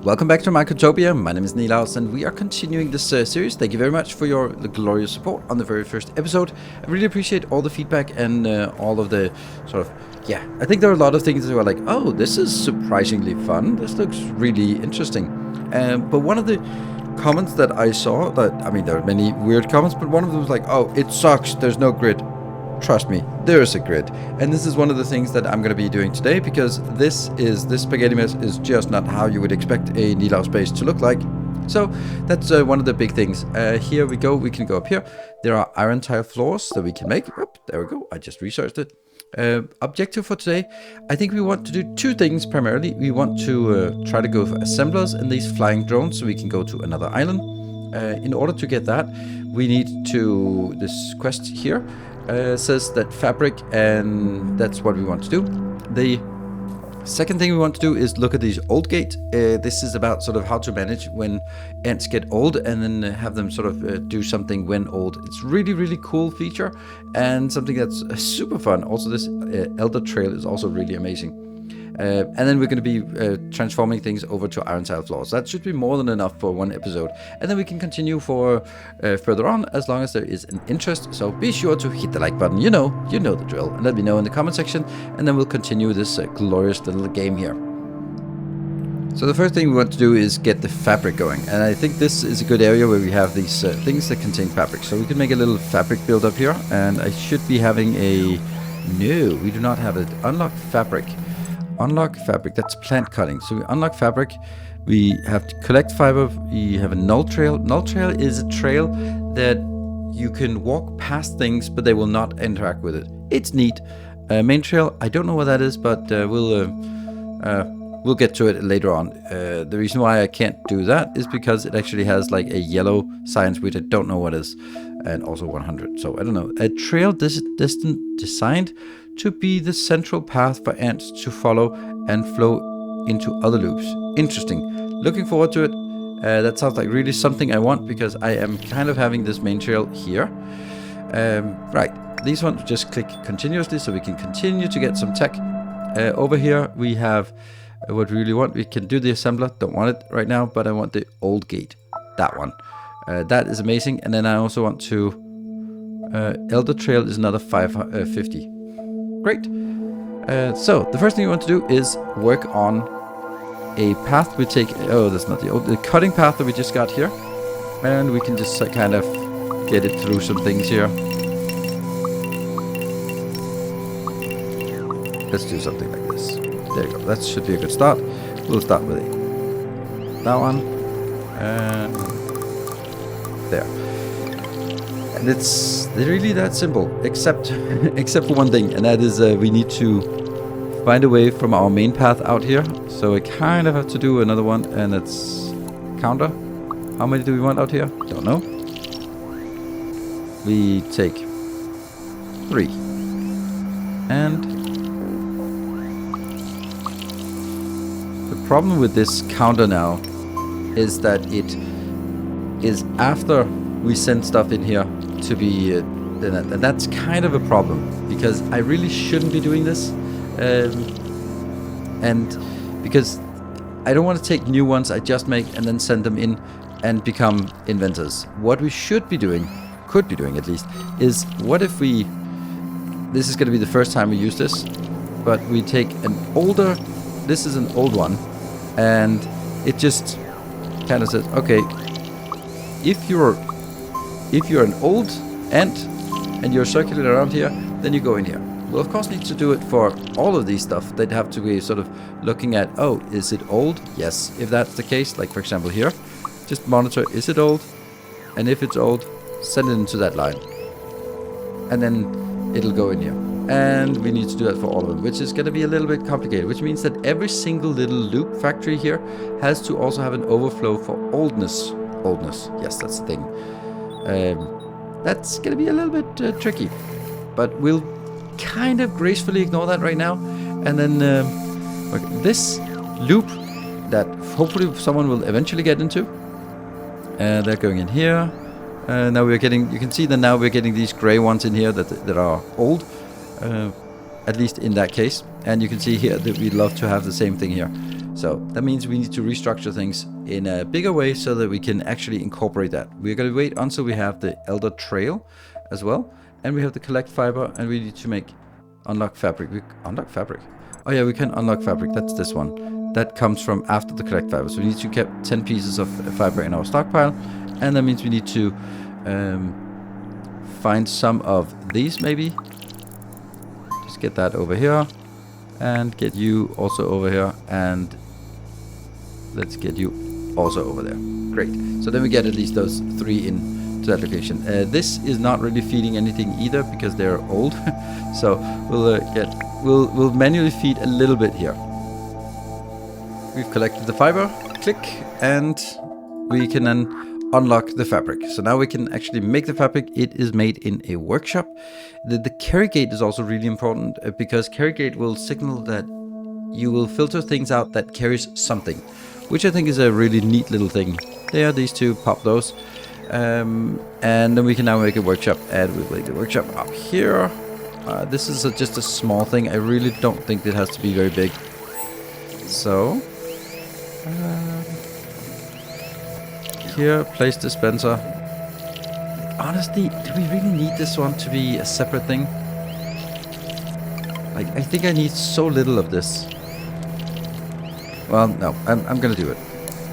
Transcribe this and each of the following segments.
Welcome back to Microtopia. My name is Nilaus and we are continuing this series. Thank you very much for your glorious support on the very first episode. I really appreciate all the feedback and all of the sort of, I think there are a lot of things that were like, oh, this is surprisingly fun. This looks really interesting. But one of the comments that I saw, there are many weird comments, but one of them was like, oh, it sucks. There's no grid. Trust me, there is a grid. And this is one of the things that I'm going to be doing today, because this spaghetti mess is just not how you would expect a Nilaus base to look like. So that's one of the big things. Here we go. We can go up here. There are iron tile floors that we can make. Oh, there we go. I just researched it. Objective for today, I think we want to do two things primarily. We want to try to go for assemblers and these flying drones so we can go to another island. In order to get that, we need to, this quest here says that fabric, and that's what we want to do. The second thing we want to do is look at these old gate. This is about sort of how to manage when ants get old and then have them sort of do something when old. It's really, really cool feature and something that's super fun. Also, this elder trail is also really amazing. And then we're going to be transforming things over to iron tile floors. That should be more than enough for one episode. And then we can continue for further on as long as there is an interest. So be sure to hit the like button. You know the drill. And let me know in the comment section. And then we'll continue this glorious little game here. So the first thing we want to do is get the fabric going. And I think this is a good area where we have these things that contain fabric. So we can make a little fabric build up here. And I should be having a... No, we do not have it. Unlock fabric. Unlock fabric, that's plant cutting. So we unlock fabric, we have to collect fiber, we have a null trail. Null trail is a trail that you can walk past things, but they will not interact with it. It's neat. Main trail, I don't know what that is, but we'll get to it later on. The reason why I can't do that is because it actually has like a yellow sign, which I don't know what is, and also 100. So I don't know. A trail designed to be the central path for ants to follow and flow into other loops. Interesting. Looking forward to it. That sounds like really something I want, because I am kind of having this main trail here. Right. These ones just click continuously so we can continue to get some tech. Over here we have what we really want. We can do the assembler. Don't want it right now, but I want the old gate. That one. That is amazing. And then I also want to... Elder Trail is another 550. Great. So the first thing we want to do is work on a path we take. Oh, that's not the cutting path that we just got here, and we can just kind of get it through some things here. Let's do something like this. There you go. That should be a good start. We'll start with it. That one, and there. And it's really that simple, except for one thing, and that is we need to find a way from our main path out here. So I kind of have to do another one, and it's counter. How many do we want out here? Don't know. We take 3. And the problem with this counter now is that it is after we send stuff in here to be and that's kind of a problem, because I really shouldn't be doing this, and because I don't want to take new ones I just make and then send them in and become inventors. What we should be doing, could be doing at least, is what if we, this is going to be the first time we use this, but we take an older, this is an old one, and it just kind of says, okay, if you're an old ant and you're circulating around here, then you go in here. We'll of course need to do it for all of these stuff. They'd have to be sort of looking at, oh, is it old? Yes. If that's the case, like for example here, just monitor, is it old? And if it's old, send it into that line. And then it'll go in here. And we need to do that for all of them, which is going to be a little bit complicated, which means that every single little loop factory here has to also have an overflow for oldness. Oldness, yes, that's the thing. That's going to be a little bit tricky, but we'll kind of gracefully ignore that right now. And then this loop that hopefully someone will eventually get into, they're going in here. Now we're getting, you can see that now we're getting these gray ones in here that are old, at least in that case. And you can see here that we'd love to have the same thing here. So that means we need to restructure things in a bigger way so that we can actually incorporate that. We're going to wait until we have the elder trail as well, and we have the collect fiber, and we need to make unlock fabric. Unlock fabric? Oh yeah, we can unlock fabric. That's this one. That comes from after the collect fiber. So we need to keep 10 pieces of fiber in our stockpile, and that means we need to find some of these maybe. Just get that over here, and get you also over here, and let's get you also over there. Great. So then we get at least those 3 into that location. This is not really feeding anything either because they're old. So we'll manually feed a little bit here. We've collected the fiber. Click, and we can then unlock the fabric. So now we can actually make the fabric. It is made in a workshop. The carry gate is also really important because carry gate will signal that you will filter things out that carries something, which I think is a really neat little thing. There, these two, pop those. And then we can now make a workshop, and we'll make the workshop up here. This is just a small thing. I really don't think it has to be very big. So here, place dispenser. Honestly, do we really need this one to be a separate thing? Like, I think I need so little of this. Well, no, I'm gonna do it.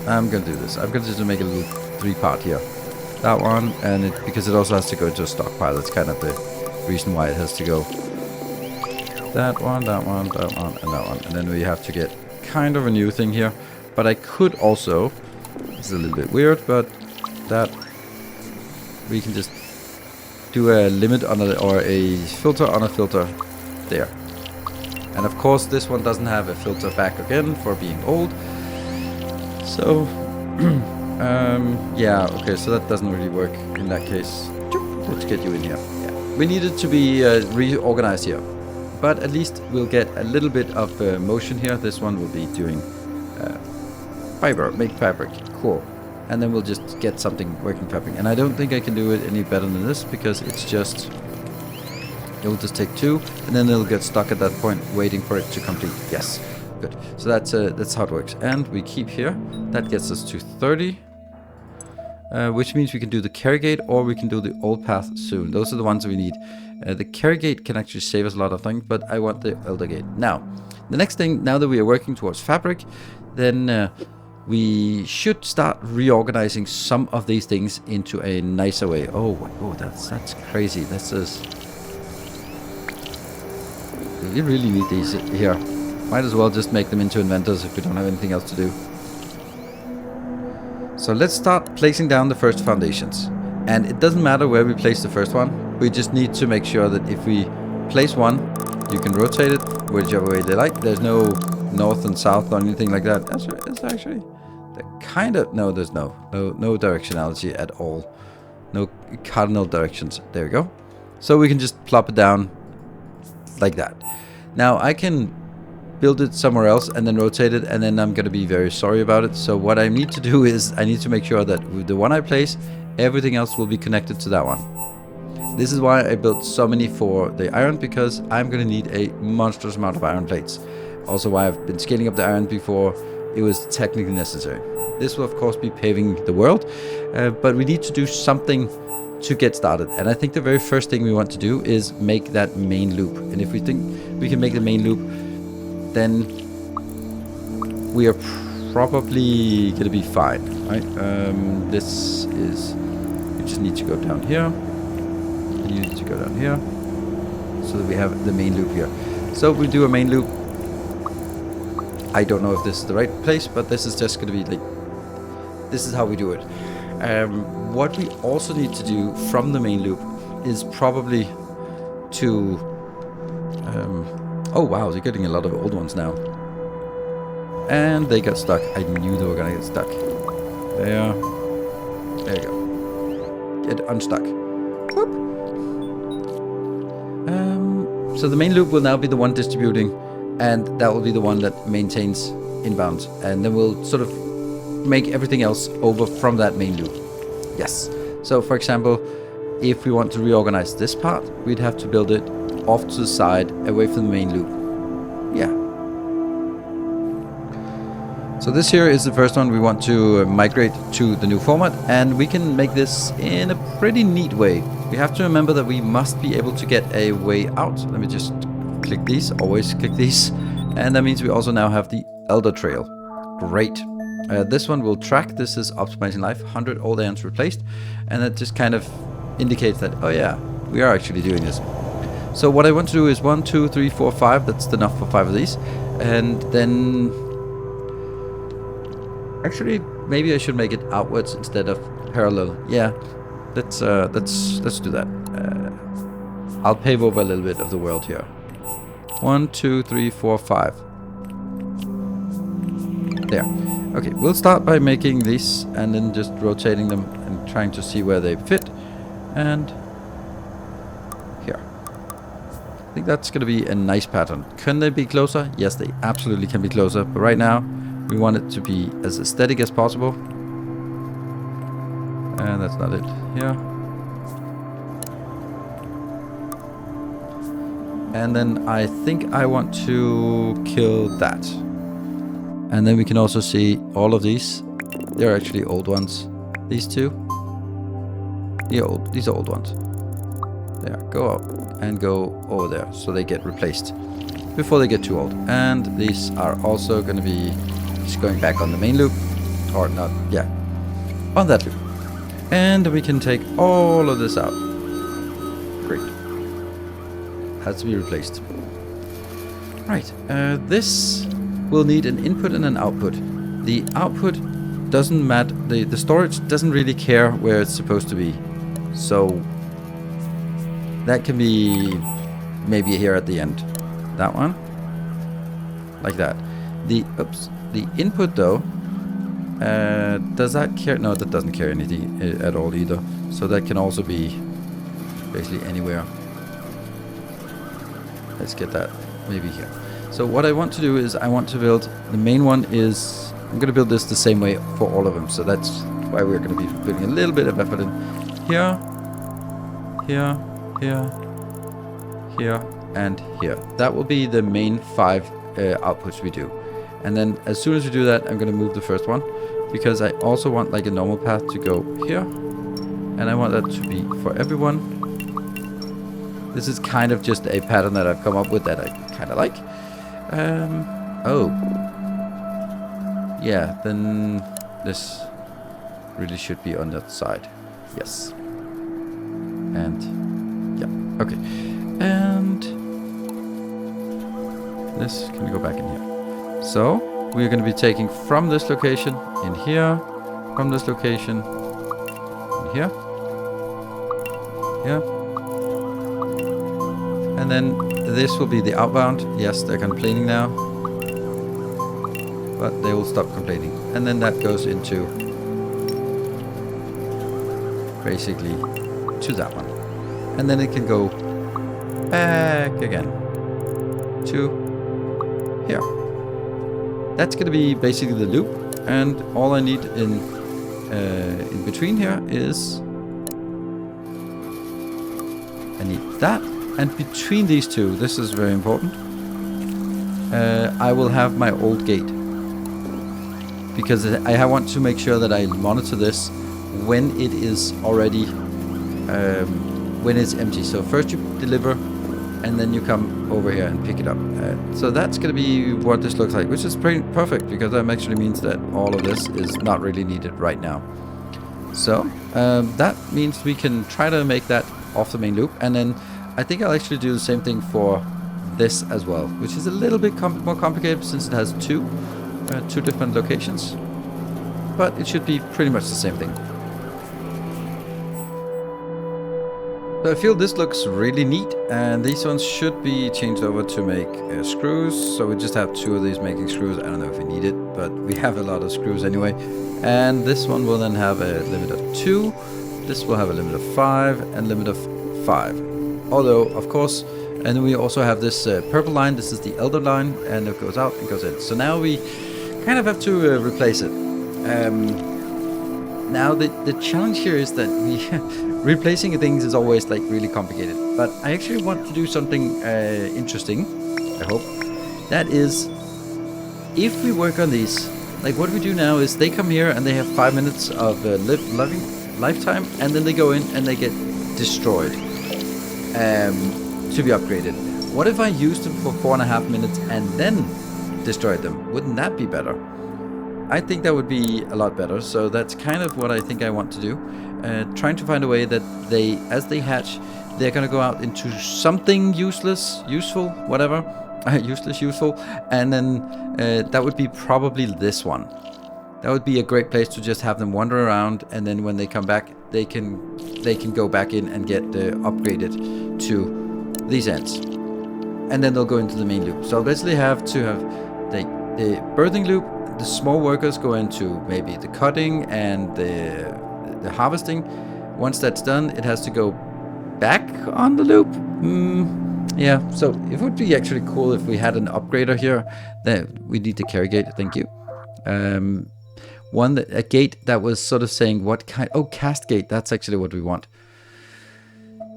I'm gonna do this. I'm gonna just make a little 3-part here. That one, and because it also has to go into a stockpile. That's kind of the reason why it has to go. That one, that one, that one, and that one. And then we have to get kind of a new thing here. But I could also, this is a little bit weird, but that we can just do a limit on a, or a filter on a filter there. And of course this one doesn't have a filter back again for being old. So yeah, okay, so that doesn't really work in that case. Let's get you in here. Yeah. We need it to be reorganized here, but at least we'll get a little bit of motion here. This one will be doing fiber, make fabric, cool. And then we'll just get something working fabric. And I don't think I can do it any better than this because it's just, it will just take 2, and then it'll get stuck at that point waiting for it to complete. Yes, good. So that's how it works. And we keep here. That gets us to 30, which means we can do the carry gate, or we can do the old path soon. Those are the ones we need. The carry gate can actually save us a lot of things, but I want the elder gate. Now, the next thing, now that we are working towards fabric, then we should start reorganizing some of these things into a nicer way. Oh, that's crazy. This is... We really need these here. Might as well just make them into inventors if we don't have anything else to do. So let's start placing down the first foundations. And it doesn't matter where we place the first one. We just need to make sure that if we place one, you can rotate it whichever way they like. There's no north and south or anything like that. It's actually kind of... No, there's no directionality at all. No cardinal directions. There we go. So we can just plop it down like that. Now I can build it somewhere else and then rotate it, and then I'm going to be very sorry about it. So what I need to do is I need to make sure that with the one I place, everything else will be connected to that one. This is why I built so many for the iron, because I'm going to need a monstrous amount of iron plates. Also why I've been scaling up the iron before it was technically necessary. This will of course be paving the world, but we need to do something to get started. And I think the very first thing we want to do is make that main loop. And if we think we can make the main loop, then we are probably gonna be fine, right? This is, you just need to go down here, and you need to go down here, so that we have the main loop here. So we do a main loop. I don't know if this is the right place, but this is just gonna be like, this is how we do it. What we also need to do from the main loop is probably to... oh wow, they're getting a lot of old ones now. And they got stuck. I knew they were gonna get stuck. There. There you go. Get unstuck. Whoop. So the main loop will now be the one distributing, and that will be the one that maintains inbound. And then we'll sort of make everything else over from that main loop. Yes. So for example, if we want to reorganize this part, we'd have to build it off to the side, away from the main loop. Yeah. So this here is the first one we want to migrate to the new format, and we can make this in a pretty neat way. We have to remember that we must be able to get a way out. Let me just click these, always click these. And that means we also now have the Elder Trail. Great. This one will track. This is optimizing life, 100 old ants replaced. And that just kind of indicates that, oh yeah, we are actually doing this. So what I want to do is 1, 2, 3, 4, 5. That's enough for 5 of these. And then... Actually, maybe I should make it outwards instead of parallel. Yeah, let's do that. I'll pave over a little bit of the world here. 1, 2, 3, 4, 5. There. Okay, we'll start by making these and then just rotating them and trying to see where they fit. And here. I think that's going to be a nice pattern. Can they be closer? Yes, they absolutely can be closer. But right now, we want it to be as aesthetic as possible. And that's not it here. And then I think I want to kill that. And then we can also see all of these. They're actually old ones. These two. These are old ones. There, go up and go over there. So they get replaced before they get too old. And these are also going to be just going back on the main loop. Or not, yeah. On that loop. And we can take all of this out. Great. Has to be replaced. Right. This will need an input and an output. The output doesn't matter. The storage doesn't really care where it's supposed to be. So that can be maybe here at the end. That one. Like that. The input though, does that care? No, that doesn't care anything at all either. So that can also be basically anywhere. Let's get that maybe here. So what I want to do is I want to build, the main one is, I'm going to build this the same way for all of them. So that's why we're going to be putting a little bit of effort in here, here, here, here, and here. That will be the main 5 outputs we do. And then as soon as we do that, I'm going to move the first one because I also want like a normal path to go here. And I want that to be for everyone. This is kind of just a pattern that I've come up with that I kind of like. Oh. Yeah, then this really should be on that side. Yes. And, yeah, okay. And this can go back in here. So, we're going to be taking from this location in here, from this location in here, here. And then this will be the outbound. Yes, they're complaining now. But they will stop complaining. And then that goes into basically to that one. And then it can go back again to here. That's going to be basically the loop. And all I need in between here is I need that. And between these two, this is very important, I will have my old gate. Because I want to make sure that I monitor this when it is already, when it's empty. So first you deliver, and then you come over here and pick it up. So that's going to be what this looks like, which is pretty perfect, because that actually means that all of this is not really needed right now. So that means we can try to make that off the main loop, and then I think I'll actually do the same thing for this as well, which is a little bit more complicated since it has two different locations, but it should be pretty much the same thing. So I feel this looks really neat, and these ones should be changed over to make screws. So we just have 2 of these making screws. I don't know if we need it, but we have a lot of screws anyway. And this one will then have a limit of 2. This will have a limit of 5 and limit of 5. Although, of course, and then we also have this purple line. This is the elder line, and it goes out and goes in. So now we kind of have to replace it. Now the challenge here is that replacing things is always like really complicated. But I actually want to do something interesting, I hope. That is, if we work on these like what we do now is they come here and they have 5 minutes of living lifetime, and then they go in and they get destroyed to be upgraded. What if I used them for 4.5 minutes and then destroyed them? Wouldn't that be better? I think that would be a lot better. So that's kind of what I think I want to do. Trying to find a way that they, as they hatch, they're going to go out into something useless, useful, whatever. Useless, useful. And then that would be probably this one. That would be a great place to just have them wander around, and then when they come back, they can go back in and get upgraded to these ends. And then they'll go into the main loop. So I'll basically have to have the birthing loop. The small workers go into maybe the cutting and the harvesting. Once that's done, it has to go back on the loop. Yeah, so it would be actually cool if we had an upgrader here. That we need the carry gate, thank you. A gate that was sort of saying what kind. Oh, cast gate. That's actually what we want.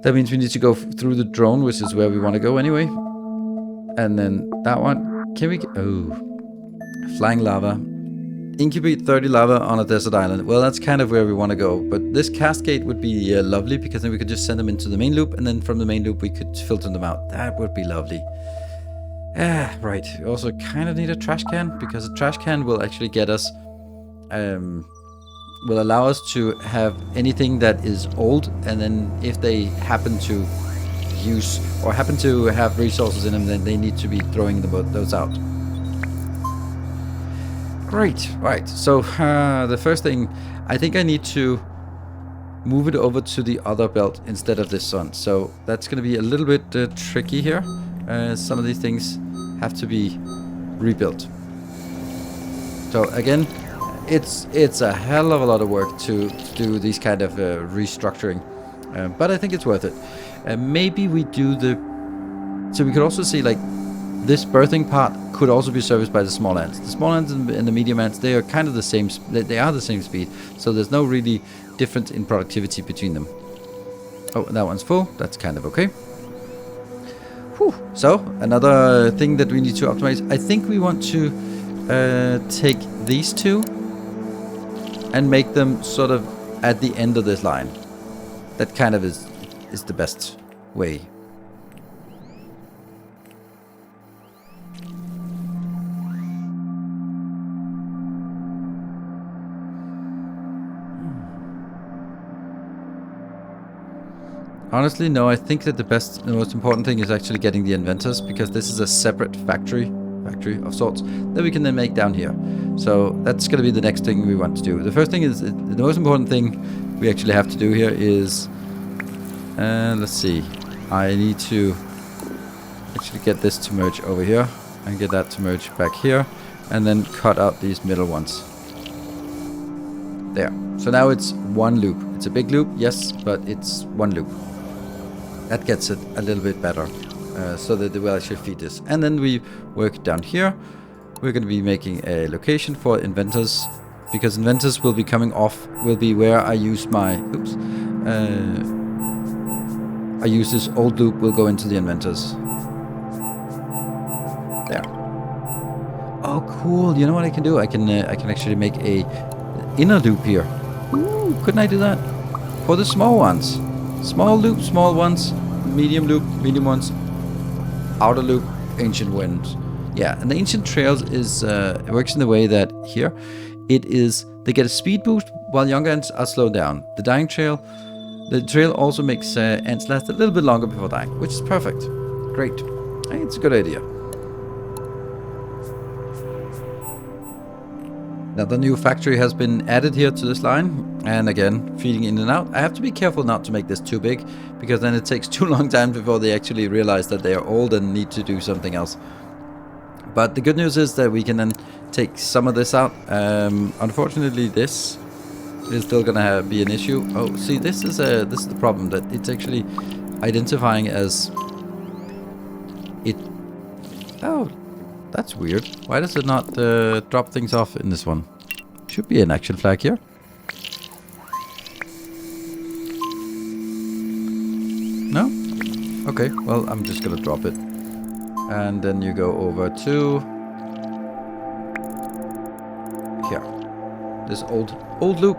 That means we need to go through the drone, which is where we want to go anyway. And then that one. Can we? Flying lava. Incubate 30 lava on a desert island. Well, that's kind of where we want to go. But this cast gate would be lovely, because then we could just send them into the main loop, and then from the main loop we could filter them out. That would be lovely. Right. We also kind of need a trash can, because a trash can will actually get us, will allow us to have anything that is old, and then if they happen to use or happen to have resources in them, then they need to be throwing those out. Great. Right. So the first thing, I think I need to move it over to the other belt instead of this one. So that's going to be a little bit tricky here. Some of these things have to be rebuilt. So again, it's a hell of a lot of work to do these kind of restructuring, but I think it's worth it. Maybe we do so we could also see, like, this birthing part could also be serviced by the small ants. The small ants and the medium ants, they are kind of the same. They are the same speed, so there's no really difference in productivity between them. Oh, that one's full. That's kind of okay. Whew. So another thing that we need to optimize. I think we want to take these two and make them sort of at the end of this line. That kind of is the best way. Honestly, no, I think that the most important thing is actually getting the inventors, because this is a separate factory of sorts that we can then make down here. So that's going to be the next thing we want to do. The first thing is, the most important thing we actually have to do here is, let's see, I need to actually get this to merge over here and get that to merge back here, and then cut out these middle ones. There. So now it's one loop. It's a big loop, yes, but it's one loop. That gets it a little bit better, so that they will actually feed this. And then we work down here. We're going to be making a location for inventors, because inventors will be coming off, will be where I use my, I use this old loop, will go into the inventors. There. Oh, cool. You know what I can do? I can actually make a inner loop here. Ooh, couldn't I do that? For the small ones. Small loop, small ones. Medium loop, medium ones. Outer loop, ancient winds. Yeah, and the ancient trails is it works in the way that here it is, they get a speed boost while young ants are slowed down. The dying trail, the trail also makes ants last a little bit longer before dying, which is perfect. Great. I think it's a good idea. Now the new factory has been added here to this line, and again, feeding in and out. I have to be careful not to make this too big, because then it takes too long time before they actually realize that they are old and need to do something else. But the good news is that we can then take some of this out. Unfortunately, this is still gonna be an issue. Oh, see, this is the problem, that it's actually identifying as it. Oh. That's weird. Why does it not drop things off in this one? Should be an action flag here. No? Okay, well, I'm just gonna drop it. And then you go over to this old loop,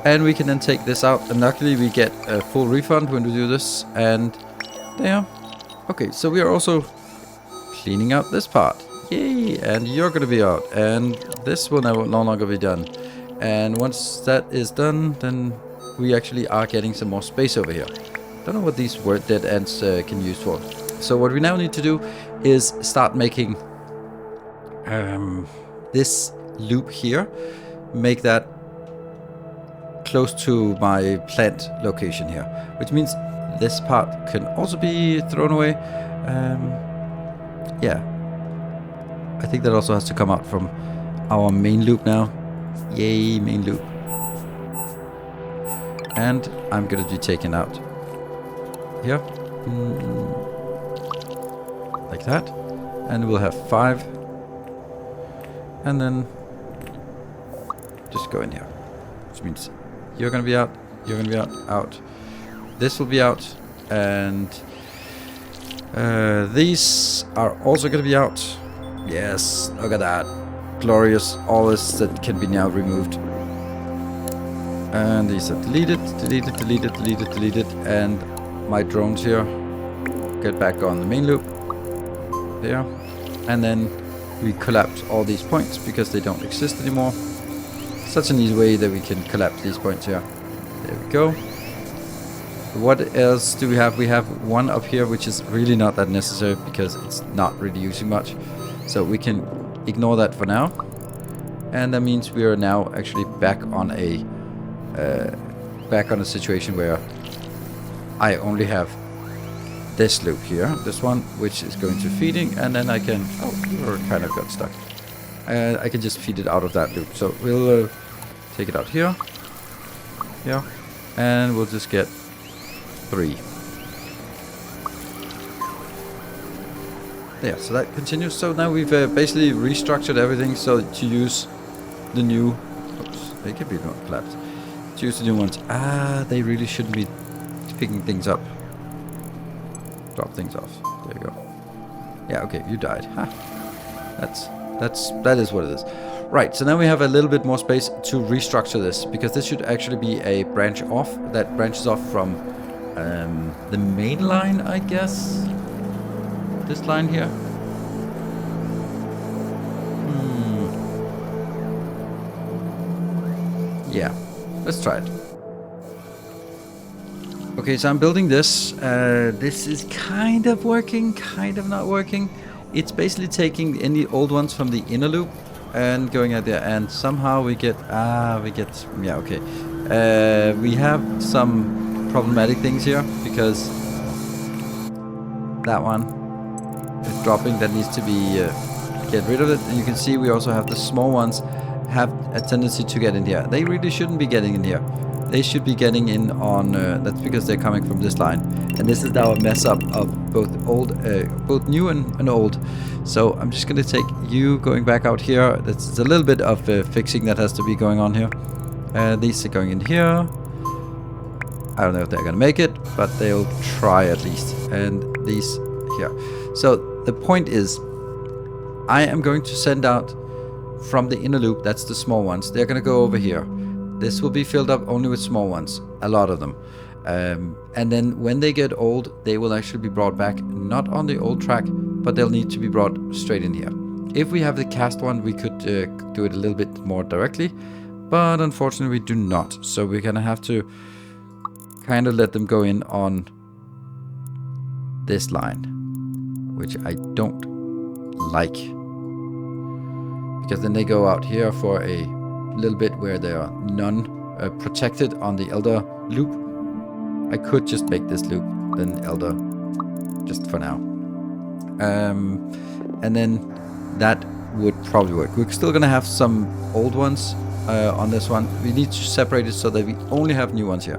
and we can then take this out, and luckily we get a full refund when we do this. And there. Okay, so we are also cleaning out this part. Yay! And you're gonna be out, and this will no longer be done. And once that is done, then we actually are getting some more space over here. Don't know what these word dead ends can use for. So what we now need to do is start making this loop here, make that close to my plant location here, which means this part can also be thrown away. Yeah, I think that also has to come out from our main loop now. Yay, main loop. And I'm gonna be taken out here, like that, and we'll have 5, and then just go in here, which means you're gonna be out, you're gonna be out. This will be out, and these are also gonna be out. Yes, look at that, glorious! All this that can be now removed. And these are deleted, and my drones here get back on the main loop there, and then we collapse all these points because they don't exist anymore. Such an easy way that we can collapse these points here. There we go. What else do we have? We have one up here which is really not that necessary because it's not really using much, so we can ignore that for now. And that means we are now actually back on a situation where I only have this loop here, this one, which is going to feeding, and then I can, oh, we're kind of got stuck. I can just feed it out of that loop. So we'll take it out here, and we'll just get 3. There, so that continues. So now we've basically restructured everything so to use the new, oops, they can be not collapsed. To use the new ones. Ah, they really shouldn't be picking things up. Drop things off. There you go. Yeah, okay, you died. Ha. That is what it is. Right, so now we have a little bit more space to restructure this, because this should actually be a branch off that branches off from the main line, I guess. This line here. Yeah, let's try it. Okay, so I'm building this. This is kind of working, kind of not working. It's basically taking any old ones from the inner loop and going out there, and somehow we get, yeah, okay. We have some problematic things here, because that one is dropping, that needs to be, get rid of it. And you can see we also have the small ones have a tendency to get in here. They really shouldn't be getting in here. They should be getting in on, that's because they're coming from this line. And this is now a mess up of both old, both new and old. So I'm just gonna take you going back out here. That's a little bit of fixing that has to be going on here. These are going in here. I don't know if they're gonna make it, but they'll try at least. And these here. So the point is, I am going to send out from the inner loop, that's the small ones. They're gonna go over here. This will be filled up only with small ones, a lot of them. And then when they get old, they will actually be brought back, not on the old track, but they'll need to be brought straight in here. If we have the cast one, we could do it a little bit more directly, but unfortunately we do not. So we're gonna have to kind of let them go in on this line, which I don't like. Because then they go out here for a little bit where they are protected on the elder loop. I could just make this loop then elder just for now, and then that would probably work. We're still gonna have some old ones on this one. We need to separate it so that we only have new ones here.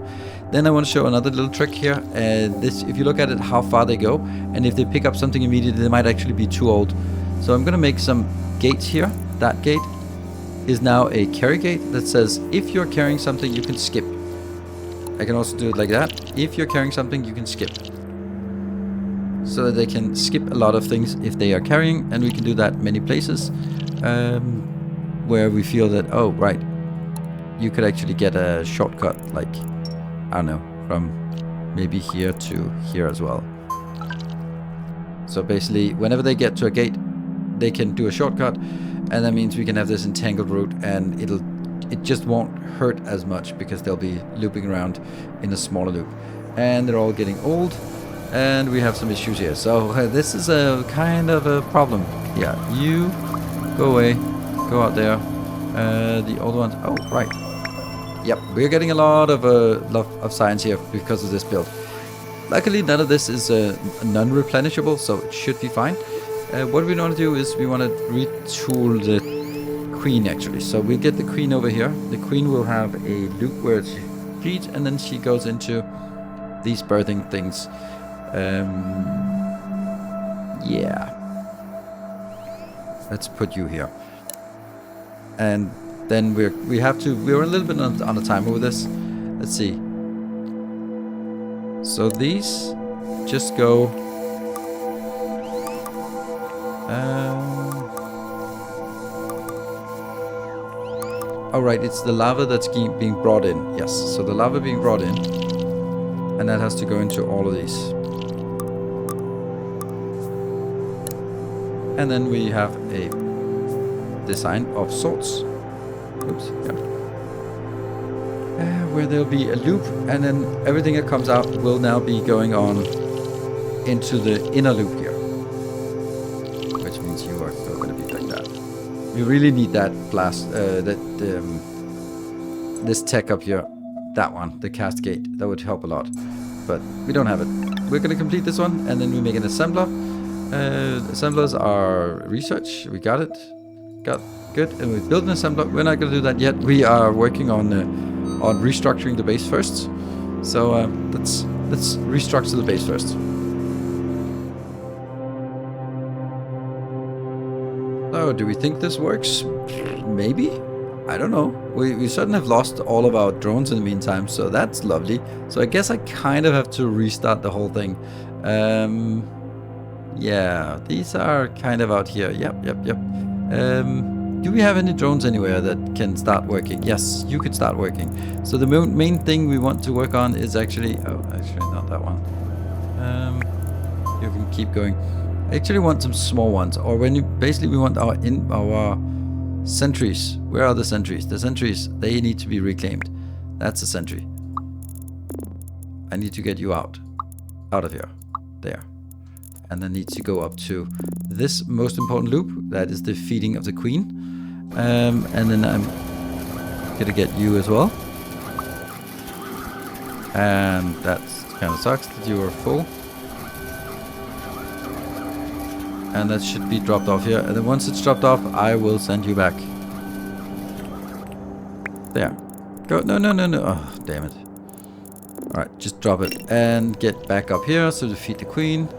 Then I want to show another little trick here, and this, if you look at it, how far they go, and if they pick up something immediately, they might actually be too old. So I'm gonna make some gates here. That gate is now a carry gate that says if you're carrying something, you can skip. I can also do it like that. If you're carrying something, you can skip. So that they can skip a lot of things if they are carrying, and we can do that many places where we feel that, oh, right, you could actually get a shortcut, like, I don't know, from maybe here to here as well. So basically, whenever they get to a gate, they can do a shortcut, and that means we can have this entangled route, and it just won't hurt as much because they'll be looping around in a smaller loop. And they're all getting old, and we have some issues here. So this is a kind of a problem. Yeah, you go away, go out there. The old ones. Oh, right. Yep, we're getting a lot of science here because of this build. Luckily, none of this is non-replenishable, so it should be fine. What we want to do is we want to retool the queen, actually. So we'll get the queen over here. The queen will have a loop where she feeds, and then she goes into these birthing things. Yeah. Let's put you here. And then we're a little bit on a timer with this. Let's see. So these just go. Oh right, it's the lava that's being brought in. Yes, so the lava being brought in, and that has to go into all of these. And then we have a design of sorts. Oops, yeah. Where there'll be a loop, and then everything that comes out will now be going on into the inner loop here. Which means you are still going to be like that. We really need that blast, this tech up here. That one, the cascade. That would help a lot. But we don't have it. We're going to complete this one, and then we make an assembler. Assemblers are research. We got it. Good. And we built an assembler. We're not going to do that yet. We are working on restructuring the base first. So let's restructure the base first. Oh, do we think this works? Maybe. I don't know. We certainly have lost all of our drones in the meantime, so that's lovely. So I guess I kind of have to restart the whole thing. Yeah, these are kind of out here. Yep. Do we have any drones anywhere that can start working? Yes, you could start working. So the main thing we want to work on is actually... Oh, actually not that one. You can keep going. I actually want some small ones. Or when you... Basically we want our sentries. Where are the sentries? The sentries, they need to be reclaimed. That's a sentry. I need to get you out. Out of here. There. And then needs to go up to this most important loop. That is the feeding of the queen. And then I'm gonna get you as well. And that kind of sucks that you are full. And that should be dropped off here. And then once it's dropped off, I will send you back. There. Go. No. Oh, damn it. Alright, just drop it. And get back up here so to feed the queen.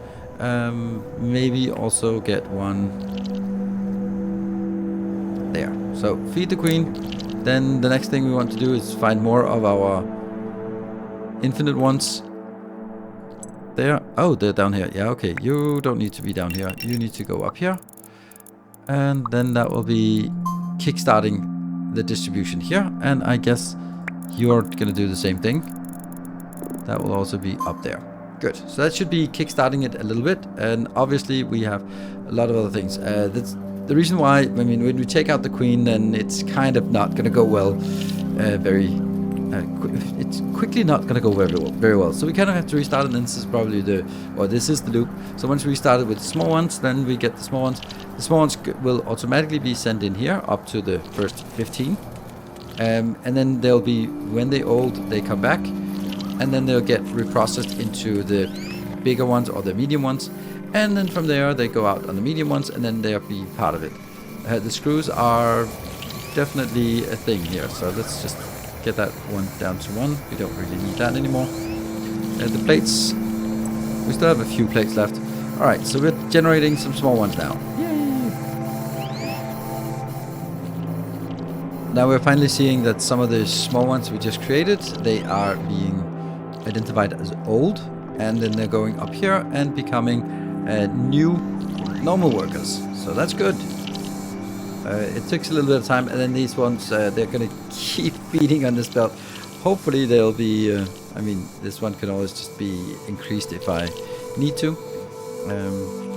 Maybe also get one there. So feed the queen. Then the next thing we want to do is find more of our infinite ones. There. Oh, they're down here. Yeah, okay. You don't need to be down here. You need to go up here. And then that will be kickstarting the distribution here. And I guess you're gonna do the same thing. That will also be up there. Good. So that should be kickstarting it a little bit, and obviously we have a lot of other things. That's the reason why. I mean, when we take out the queen, then it's kind of not going to go well. It's quickly not going to go very well. So we kind of have to restart it. And this is probably this is the loop. So once we started with the small ones, then we get the small ones. The small ones will automatically be sent in here up to the first 15, and then they'll be, when they're old, they come back. And then they'll get reprocessed into the bigger ones or the medium ones. And then from there, they go out on the medium ones, and then they'll be part of it. The screws are definitely a thing here. So let's just get that one down to 1. We don't really need that anymore. The plates, we still have a few plates left. All right, so we're generating some small ones now. Yay! Now we're finally seeing that some of the small ones we just created, they are being identified as old, and then they're going up here and becoming new normal workers. So that's good. It takes a little bit of time, and then these ones, they're going to keep beating on this belt. Hopefully they'll be, I mean, this one can always just be increased if I need to.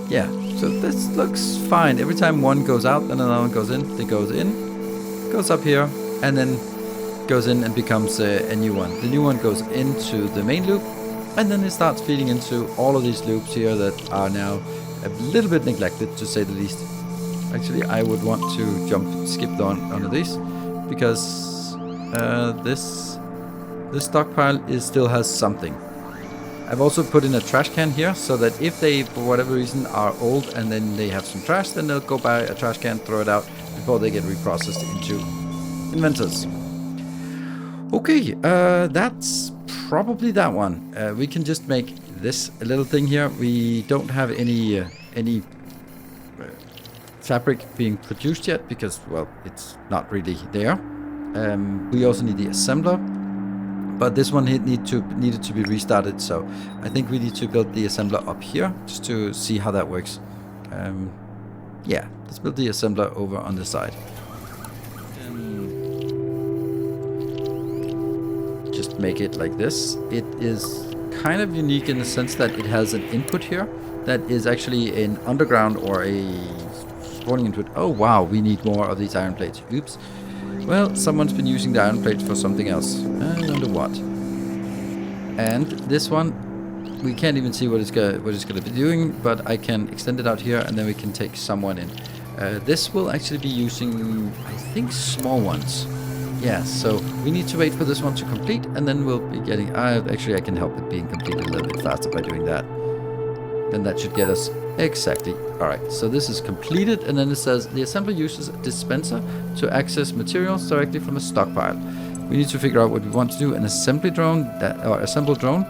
Yeah, so this looks fine. Every time one goes out, then another one goes in. It goes in, goes up here, and then goes in and becomes a new one. The new one goes into the main loop, and then it starts feeding into all of these loops here that are now a little bit neglected, to say the least. Actually, I would want to skip on one of these, because this stockpile still has something. I've also put in a trash can here, so that if they, for whatever reason, are old and then they have some trash, then they'll go buy a trash can, throw it out before they get reprocessed into inventors. Okay, that's probably that one. We can just make this a little thing here. We don't have any fabric being produced yet because, well, it's not really there. We also need the assembler. But this one needed to be restarted, so I think we need to build the assembler up here just to see how that works. Yeah, let's build the assembler over on the side. Just make it like this. It is kind of unique in the sense that it has an input here that is actually an underground or a spawning input. Oh wow, we need more of these iron plates. Oops. Well, someone's been using the iron plates for something else. I wonder what. And this one, we can't even see what it's going to be doing, but I can extend it out here, and then we can take someone in. This will actually be using, I think, small ones. Yeah, so we need to wait for this one to complete, and then we'll be getting... actually, I can help it being completed a little bit faster by doing that. Then that should get us... Exactly. Alright, so this is completed, and then it says the assembler uses a dispenser to access materials directly from a stockpile. We need to figure out what we want to do. An assembly drone, or assemble drone,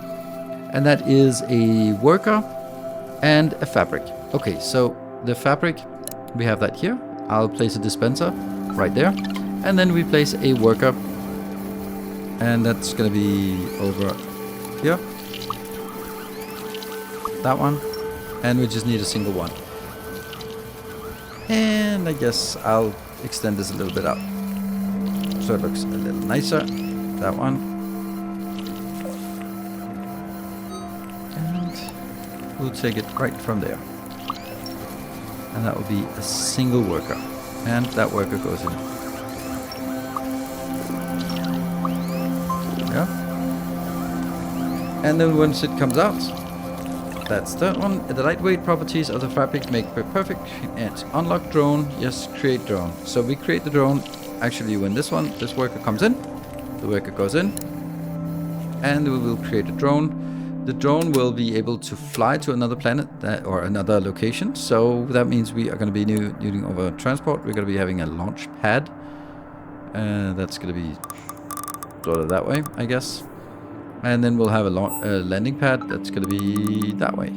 and that is a worker and a fabric. Okay, so the fabric, we have that here. I'll place a dispenser right there, and then we place a worker, and that's going to be over here. That one. And we just need a single one. And I guess I'll extend this a little bit out, so it looks a little nicer. That one. And we'll take it right from there. And that will be a single worker. And that worker goes in. Yeah. And then once it comes out, that's that one. The lightweight properties of the fabric make it perfect. It's unlock drone. Yes, create drone. So we create the drone. Actually, when this worker comes in, the worker goes in, and we will create a drone. The drone will be able to fly to another planet or another location. So that means we are going to be using over transport. We're going to be having a launch pad. That's going to be sort of that way, I guess. And then we'll have a landing pad that's going to be that way.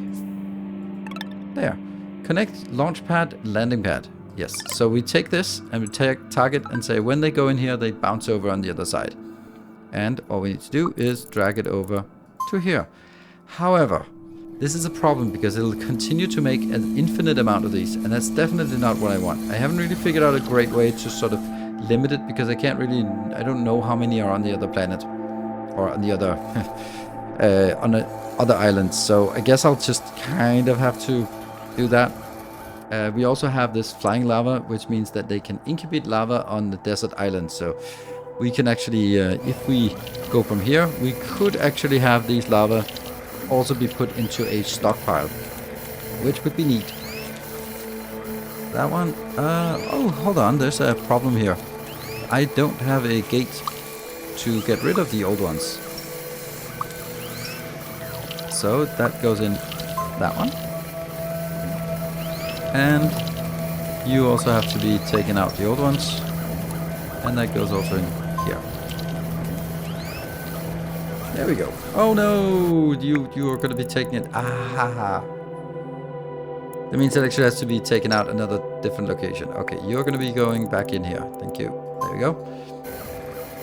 There. Connect launch pad, landing pad. Yes. So we take this and we take target and say when they go in here, they bounce over on the other side. And all we need to do is drag it over to here. However, this is a problem because it'll continue to make an infinite amount of these. And that's definitely not what I want. I haven't really figured out a great way to sort of limit it because I don't know how many are on the other planet. Or on the other on the other islands, so I guess I'll just kind of have to do that. We also have this flying lava, which means that they can incubate lava on the desert island. So we can actually, if we go from here, we could actually have these lava also be put into a stockpile, which would be neat. That one. Oh, hold on. There's a problem here. I don't have a gate to get rid of the old ones. So that goes in that one. And you also have to be taking out the old ones. And that goes also in here. There we go. Oh no! You are going to be taking it. Ah. That means it actually has to be taken out another different location. Okay, you're going to be going back in here. Thank you. There we go.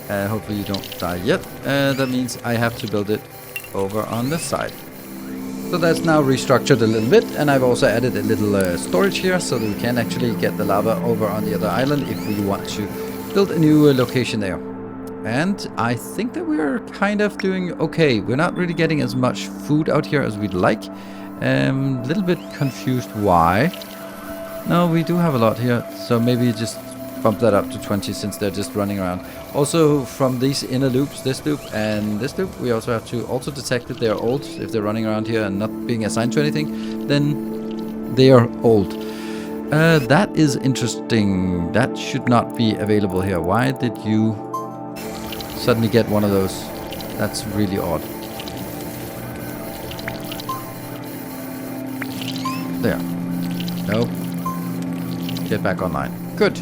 Hopefully you don't die yet. That means I have to build it over on this side. So that's now restructured a little bit, and I've also added a little storage here so that we can actually get the lava over on the other island if we want to build a new location there. And I think that we're kind of doing okay. We're not really getting as much food out here as we'd like. A little bit confused why. No, we do have a lot here, so maybe just bump that up to 20 since they're just running around. Also, from these inner loops, this loop and this loop, we also have to also detect that they're old. If they're running around here and not being assigned to anything, then they are old. That is interesting. That should not be available here. Why did you suddenly get one of those? That's really odd. There. Nope. Get back online. Good.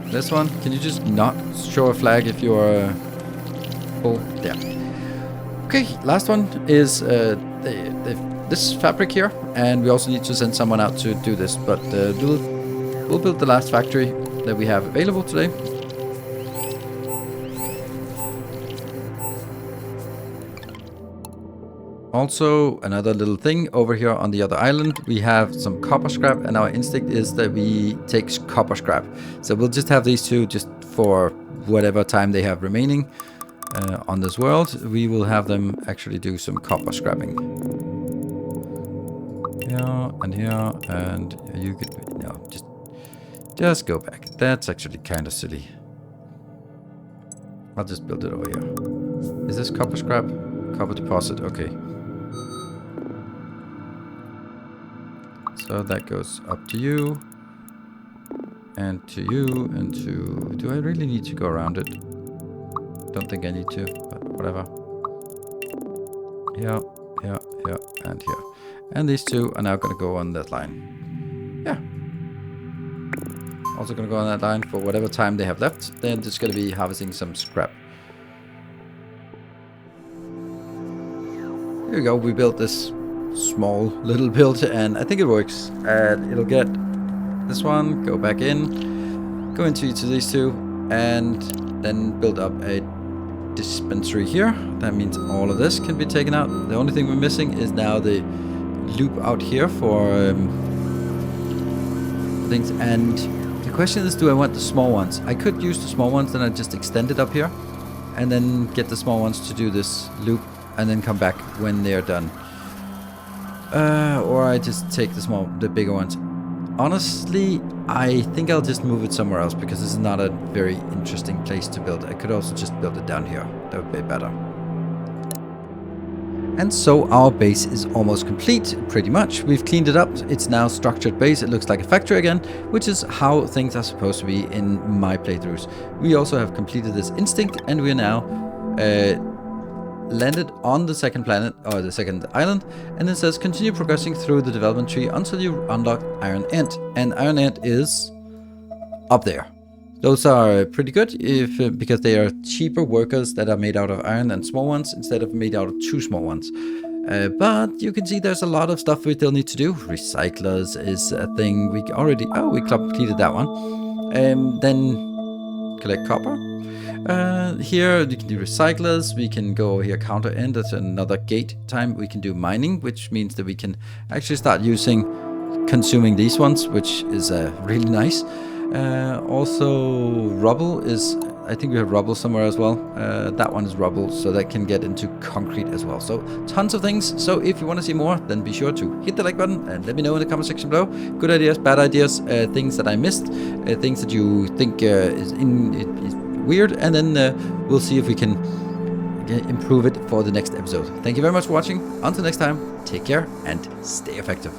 This one, can you just not show a flag if you're full? There. Okay, last one is this fabric here, and we also need to send someone out to do this, but we'll build the last factory that we have available today. Also, another little thing over here on the other island, we have some copper scrap, and our instinct is that we take copper scrap. So we'll just have these two just for whatever time they have remaining on this world. We will have them actually do some copper scrapping. Here and here, and you could no, just go back. That's actually kind of silly. I'll just build it over here. Is this copper scrap? Copper deposit. Okay. So that goes up to you, and to you, and to... Do I really need to go around it? Don't think I need to, but whatever. Here, here, here, and here. And these two are now going to go on that line. Yeah. Also going to go on that line for whatever time they have left. They're just going to be harvesting some scrap. Here we go. We built this small little build, and I think it works. It'll get this one, go back in, go into each of these two, and then build up a dispensary here. That means all of this can be taken out. The only thing we're missing is now the loop out here for things. And the question is, do I want the small ones? I could use the small ones, then I just extend it up here, and then get the small ones to do this loop, and then come back when they're done. Or I just take the bigger ones. Honestly, I think I'll just move it somewhere else because this is not a very interesting place to build. I could also just build it down here. That would be better. And so our base is almost complete, pretty much. We've cleaned it up. It's now structured base. It looks like a factory again, which is how things are supposed to be in my playthroughs. We also have completed this instinct, and we are now landed on the second planet, or the second island, and it says continue progressing through the development tree until you unlock Iron Ant. And Iron Ant is up there. Those are pretty good because they are cheaper workers that are made out of iron than small ones instead of made out of two small ones. But you can see there's a lot of stuff we still need to do. Recyclers is a thing we already... Oh, we completed that one. Then collect copper. Here you can do recyclers. We can go here counter end. That's another gate time. We can do mining, which means that we can actually start consuming these ones, which is really nice. Also rubble is, I think we have rubble somewhere as well. That one is rubble, so that can get into concrete as well. So tons of things. So if you want to see more, then be sure to hit the like button and let me know in the comment section below. Good ideas, bad ideas, things that I missed, things that you think is weird, and then we'll see if we can improve it for the next episode. Thank you very much for watching. Until next time, take care and stay effective.